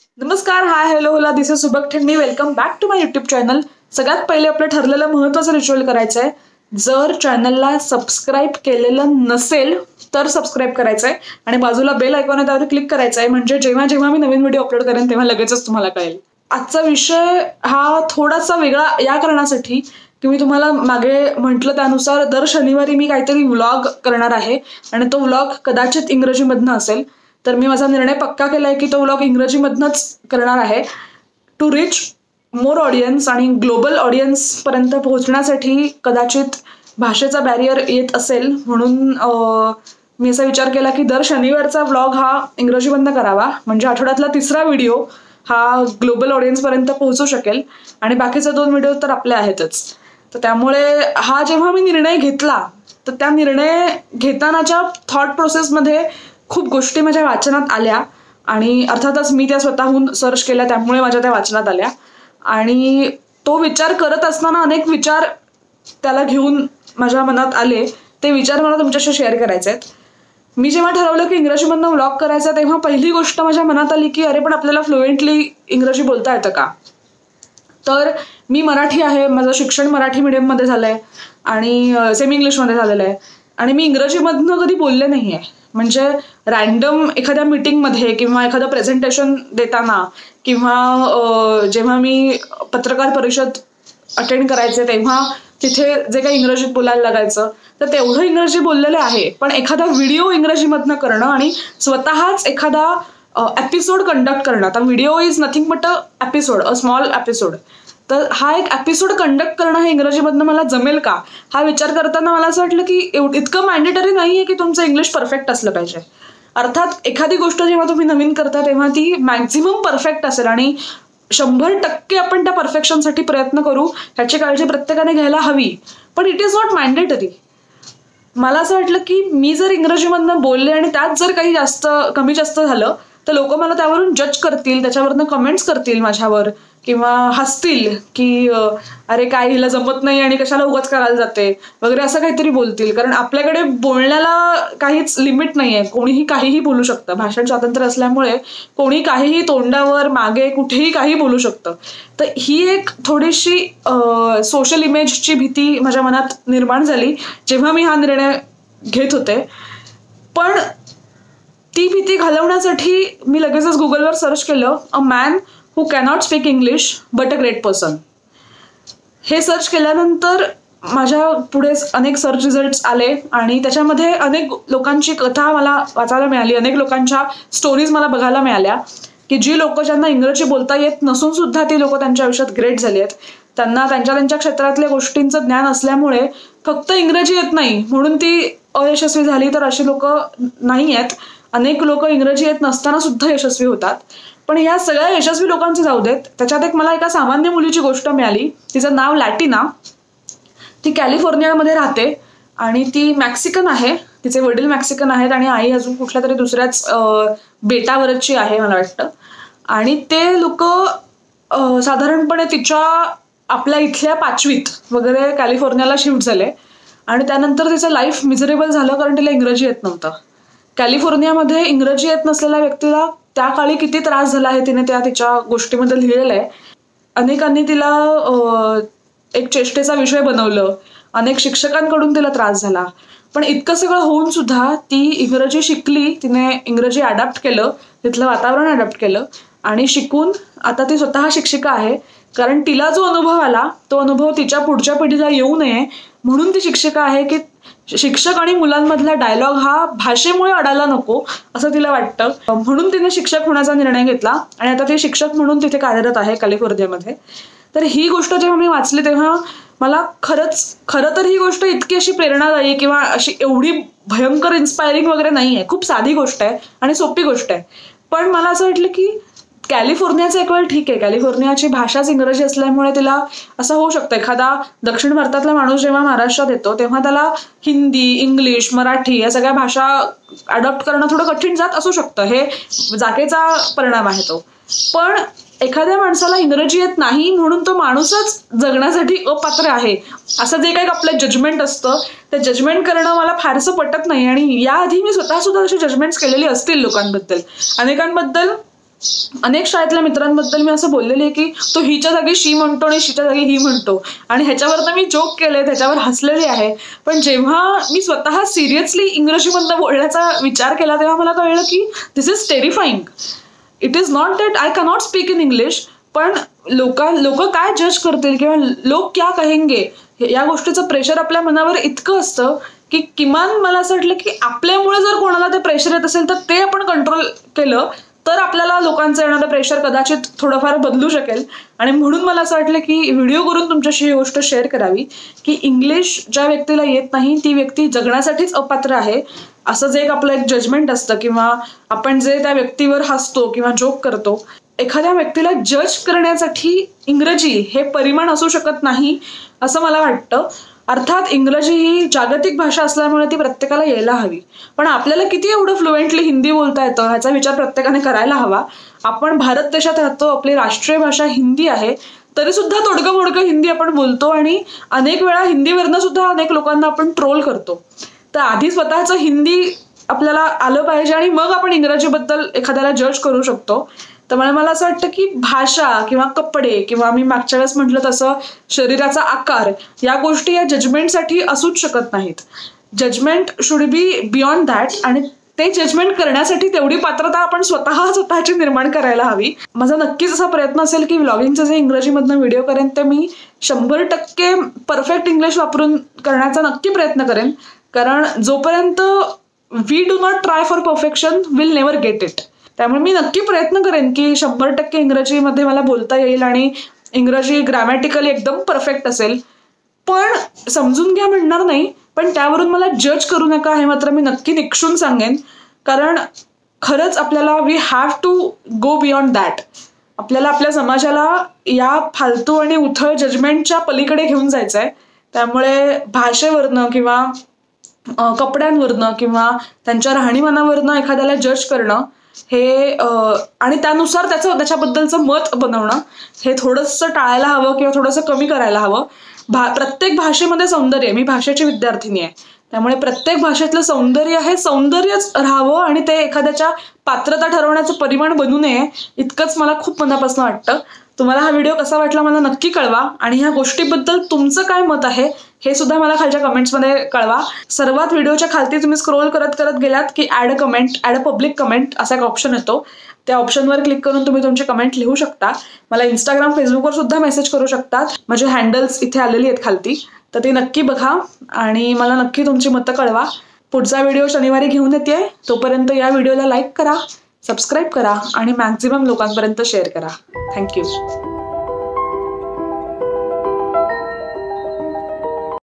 नमस्कार, hi, hello, होला, this is Subak Thengani. Welcome back to my YouTube channel. सगळ्यात पहिले आपलं ठरलेलं महत्त्वाचं रिच्युअल करायचं आहे. जर चॅनलला सबस्क्राईब केलेलं नसेल तर सबस्क्राईब करायचं आहे आणि बाजूला बेल आयकॉन आहे त्यावर क्लिक करायचं आहे, म्हणजे जेव्हा जेव्हा मी नवीन व्हिडिओ अपलोड करेन तेव्हा लगेचच तुम्हाला कळेल. आजचा विषय हा थोडासा वेगळा या कारणासाठी की मी तुम्हाला मागे म्हटलं त्यानुसार दर शनिवारी मी काहीतरी व्लॉग करणार आहे आणि तो व्लॉग कदाचित इंग्रजीमधनं असेल. तर मी माझा निर्णय पक्का केलाय की तो व्लॉग इंग्रजीमधनंच करणार आहे, टू रिच मोर ऑडियन्स आणि ग्लोबल ऑडियन्सपर्यंत पोहोचण्यासाठी. कदाचित भाषेचा बॅरियर येत असेल म्हणून मी असा विचार केला की दर शनिवारचा व्लॉग हा इंग्रजीमधनं करावा, म्हणजे आठवड्यातला तिसरा व्हिडिओ हा ग्लोबल ऑडियन्सपर्यंत पोहोचू शकेल आणि बाकीचे 2 व्हिडिओ तर आपले आहेतच. तर त्यामुळे हा जेव्हा मी निर्णय घेतला तर त्या निर्णय घेतानाच्या थॉट प्रोसेसमध्ये खूप गोष्टी माझ्या वाचनात आल्या आणि अर्थातच मी त्या स्वतःहून सर्च केल्या, त्यामुळे माझ्या त्या वाचनात आल्या. आणि तो विचार करत असताना अनेक विचार त्याला घेऊन माझ्या मनात आले. ते विचार मला तुमच्याशी शेअर करायचे आहेत. मी जेव्हा ठरवलं की इंग्रजीमधनं व्लॉग करायचा तेव्हा पहिली गोष्ट माझ्या मनात आली की अरे पण आपल्याला फ्लुएंटली इंग्रजी बोलता येतं का? तर मी मराठी आहे, माझं शिक्षण मराठी मीडियममध्ये झालं आहे आणि सेमी इंग्लिशमध्ये झालेलं आहे आणि मी इंग्रजीमधनं कधी बोलले नाही आहे. म्हणजे रॅन्डम एखाद्या मीटिंगमध्ये किंवा एखादं प्रेझेंटेशन देताना किंवा जेव्हा मी पत्रकार परिषद अटेंड करायचे तेव्हा तिथे जे काही इंग्रजीत बोलायला लागायचं तर तेवढं इंग्रजी बोललेले आहे. पण एखादा व्हिडिओ इंग्रजीमधनं करणं आणि स्वतःच एखादा एपिसोड कंडक्ट करणं, आता video is nothing but a episode, a small episode. तर हा एक एपिसोड कंडक्ट करणं हे इंग्रजीमधनं मला जमेल का हा विचार करताना मला असं वाटलं की इतकं मॅन्डेटरी नाही आहे की तुमचं इंग्लिश परफेक्ट असलं पाहिजे. अर्थात एखादी गोष्ट जेव्हा तुम्ही नवीन करता तेव्हा ती मॅक्झिमम परफेक्ट असेल आणि 100% आपण त्या परफेक्शनसाठी प्रयत्न करू ह्याची काळजी प्रत्येकाने घ्यायला हवी, पण इट इज नॉट मॅन्डेटरी. मला असं वाटलं की मी जर इंग्रजीमधनं बोलले आणि त्यात जर काही कमी जास्त झालं तर लोक मला त्यावरून जज करतील, त्याच्यावरनं कमेंट्स करतील माझ्यावर किंवा हसतील की अरे काय हिला जमत नाही आणि कशाला उगाच करायला जाते वगैरे असं काहीतरी बोलतील. कारण आपल्याकडे बोलण्याला काहीच लिमिट नाही आहे, कोणीही काहीही बोलू शकतं. भाषण स्वातंत्र्य असल्यामुळे कोणी काहीही तोंडावर मागे कुठेही काही बोलू शकतं. तर ही एक थोडीशी सोशल इमेजची भीती माझ्या मनात निर्माण झाली जेव्हा मी हा निर्णय घेत होते. पण ती भीती घालवण्यासाठी मी लगेचच गुगलवर सर्च केलं, a man who cannot speak English but a great person. हे सर्च केल्यानंतर माझ्या पुढे अनेक सर्च रिझल्ट्स आले आणि त्याच्यामध्ये अनेक लोकांची कथा मला वाचायला मिळाली, अनेक लोकांच्या स्टोरीज मला बघायला मिळाल्या की जी लोक ज्यांना इंग्रजी बोलता येत नसून सुद्धा ती लोक त्यांच्या आयुष्यात ग्रेट झाली आहेत. त्यांना त्यांच्या क्षेत्रातल्या गोष्टींचं ज्ञान असल्यामुळे फक्त इंग्रजी येत नाही म्हणून ती अयशस्वी झाली, तर अशी लोक नाही आहेत. अनेक लोक इंग्रजी येत नसताना सुद्धा यशस्वी होतात. पण या सगळ्या यशस्वी लोकांचे जाऊ देत, त्याच्यात एक मला एका सामान्य मुलीची गोष्ट मिळाली. तिचं नाव लॅटिना. ती कॅलिफोर्नियामध्ये राहते आणि ती मॅक्सिकन आहे. तिचे वडील मॅक्सिकन आहेत आणि आई अजून कुठल्या तरी दुसऱ्याच बेटावरची आहे मला वाटतं. आणि ते लोक साधारणपणे आपल्या इथल्या 5वीत वगैरे कॅलिफोर्नियाला शिफ्ट झाले आणि त्यानंतर तिचं लाईफ मिझरेबल झालं कारण तिला इंग्रजी येत नव्हतं. कॅलिफोर्नियामध्ये इंग्रजी येत नसलेल्या व्यक्तीला त्या काळी किती त्रास झाला आहे तिने तिच्या गोष्टीमध्ये लिहिलेलं आहे. अनेकांनी तिला एक चेष्टेचा विषय बनवलं, अनेक शिक्षकांकडून तिला त्रास झाला. पण इतकं सगळं होऊन सुद्धा ती इंग्रजी शिकली, तिने इंग्रजी अडॅप्ट केलं, तिथलं वातावरण अडॅप्ट केलं आणि शिकून आता ती स्वतः शिक्षिका आहे. कारण तिला जो अनुभव आला तो अनुभव तिच्या पुढच्या पिढीला येऊ नये म्हणून ती शिक्षिका आहे की शिक्षक आणि मुलांमधला डायलॉग हा भाषेमुळे अडायला नको असं तिला वाटतं. म्हणून तिने शिक्षक होण्याचा निर्णय घेतला आणि आता ती शिक्षक म्हणून तिथे कार्यरत आहे कॅलिफोर्नियामध्ये. तर ही गोष्ट जेव्हा मी वाचली तेव्हा मला खरं तर ही गोष्ट इतकी अशी प्रेरणादायी किंवा अशी एवढी भयंकर इन्स्पायरिंग वगैरे नाही आहे. खूप साधी गोष्ट आहे आणि सोपी गोष्ट आहे. पण मला असं वाटलं की कॅलिफोर्नियाचं एक वेळ ठीक आहे, कॅलिफोर्नियाची भाषाच इंग्रजी असल्यामुळे तिला असं होऊ शकतं. एखादा दक्षिण भारतातला माणूस जेव्हा महाराष्ट्रात येतो तेव्हा त्याला हिंदी, इंग्लिश, मराठी या सगळ्या भाषा अडॉप्ट करणं थोडं कठीण जात असू शकतं. हे जागेचा परिणाम आहे तो. पण एखाद्या माणसाला इंग्रजी येत नाही म्हणून तो माणूसच जगण्यासाठी अपात्र आहे असं जे काही आपलं जजमेंट असतं ते जजमेंट करणं मला फारसं पटत नाही. आणि याआधी मी स्वतः सुद्धा अशी जजमेंट्स केलेली असतील लोकांबद्दल, अनेकांबद्दल अनेक शाळेतल्या मित्रांबद्दल मी असं बोललेली आहे की तो हिच्या जागी शी म्हणतो आणि शीच्या जागी ही म्हणतो, आणि ह्याच्यावरनं मी जोक केले, त्याच्यावर हसलेली आहे. पण जेव्हा मी स्वतः सिरियसली इंग्रजीमधनं बोलण्याचा विचार केला तेव्हा मला कळलं की this is terrifying. It is not that I cannot speak in English, पण लोक काय जज करतील किंवा लोक क्या कहेंगे या गोष्टीचं प्रेशर आपल्या मनावर इतकं असतं की किमान मला असं वाटलं की आपल्यामुळे जर कोणाला ते प्रेशर येत असेल तर ते आपण कंट्रोल केलं तर आपल्याला लोकांचं येणारं प्रेशर कदाचित थोडंफार बदलू शकेल. आणि म्हणून मला असं वाटलं की व्हिडिओ करून तुमच्याशी ही गोष्ट शेअर करावी की इंग्लिश ज्या व्यक्तीला येत नाही ती व्यक्ती जगण्यासाठीच अपात्र आहे, असं जे एक आपलं एक जजमेंट असतं किंवा आपण जे त्या व्यक्तीवर हसतो किंवा जोक करतो. एखाद्या व्यक्तीला जज करण्यासाठी इंग्रजी हे परिमाण असू शकत नाही असं मला वाटतं. अर्थात इंग्रजी ही जागतिक भाषा असल्यामुळे ती प्रत्येकाला यायला हवी, पण आपल्याला किती एवढं फ्लुएंटली हिंदी बोलता येतं ह्याचा विचार प्रत्येकाने करायला हवा. आपण भारत देशात राहतो, आपली राष्ट्रीय भाषा हिंदी आहे, तरी सुद्धा तोडकं मोडकं हिंदी आपण बोलतो आणि अनेक वेळा हिंदीवरनं सुद्धा अनेक लोकांना आपण ट्रोल करतो. तर आधी स्वतःचं हिंदी आपल्याला आलं पाहिजे आणि मग आपण इंग्रजीबद्दल एखाद्याला जज करू शकतो. त्यामुळे मला असं वाटतं की भाषा किंवा कपडे किंवा मी मागच्या वेळेस म्हटलं तसं शरीराचा आकार या गोष्टी या जजमेंटसाठी असूच शकत नाहीत. Judgement should be beyond that, आणि ते जजमेंट करण्यासाठी तेवढी पात्रता आपण स्वतःची निर्माण करायला हवी. माझा नक्कीच असा प्रयत्न असेल की व्लॉगिंगचं जे इंग्रजीमधनं व्हिडिओ करेन ते मी 100% परफेक्ट इंग्लिश वापरून करण्याचा नक्की प्रयत्न करेन, कारण जोपर्यंत we do not try for perfection will never get it. त्यामुळे मी नक्की प्रयत्न करेन की 100% इंग्रजीमध्ये मला बोलता येईल आणि इंग्रजी ग्रॅमॅटिकली एकदम परफेक्ट असेल. पण समजून घ्या म्हणणार नाही, पण त्यावरून मला जज करू नका हे मात्र मी नक्की निक्षून सांगेन, कारण खरंच आपल्याला we have to go beyond that. आपल्याला आपल्या समाजाला या फालतू आणि उथळ जजमेंटच्या पलीकडे घेऊन जायचं आहे. त्यामुळे भाषेवरनं किंवा कपड्यांवरनं किंवा त्यांच्या राहणीमानावरनं एखाद्याला जज करणं हे आणि त्यानुसार त्याच्याबद्दलचं मत बनवणं हे थोडंसं टाळायला हवं किंवा थोडंसं कमी करायला हवं. प्रत्येक भाषेमध्ये सौंदर्य आहे. मी भाषेची विद्यार्थिनी आहे, त्यामुळे प्रत्येक भाषेतलं सौंदर्य हे सौंदर्यच राहावं आणि ते एखाद्याच्या पात्रता ठरवण्याचं परिमाण बनू नये इतकंच मला खूप मनापासून वाटतं. तुम्हाला हा व्हिडिओ कसा वाटला मला नक्की कळवा, आणि ह्या गोष्टीबद्दल तुमचं काय मत आहे हे सुद्धा मला खालच्या कमेंट्समध्ये कळवा. सर्वात व्हिडिओच्या खालती तुम्ही स्क्रोल करत गेलात की ॲड अ पब्लिक कमेंट असा एक ऑप्शन येतो, त्या ऑप्शनवर क्लिक करून तुम्ही तुमची कमेंट लिहू शकता. मला इंस्टाग्राम फेसबुकवर सुद्धा मेसेज करू शकतात, माझे हँडल्स इथे आलेली आहेत खालती, तर ते नक्की बघा आणि मला नक्की तुमची मतं कळवा. पुढचा व्हिडिओ शनिवारी घेऊन येते, तोपर्यंत या व्हिडिओला लाईक करा, सबस्क्राईब करा आणि मॅक्झिमम लोकांपर्यंत शेअर करा. थँक्यू.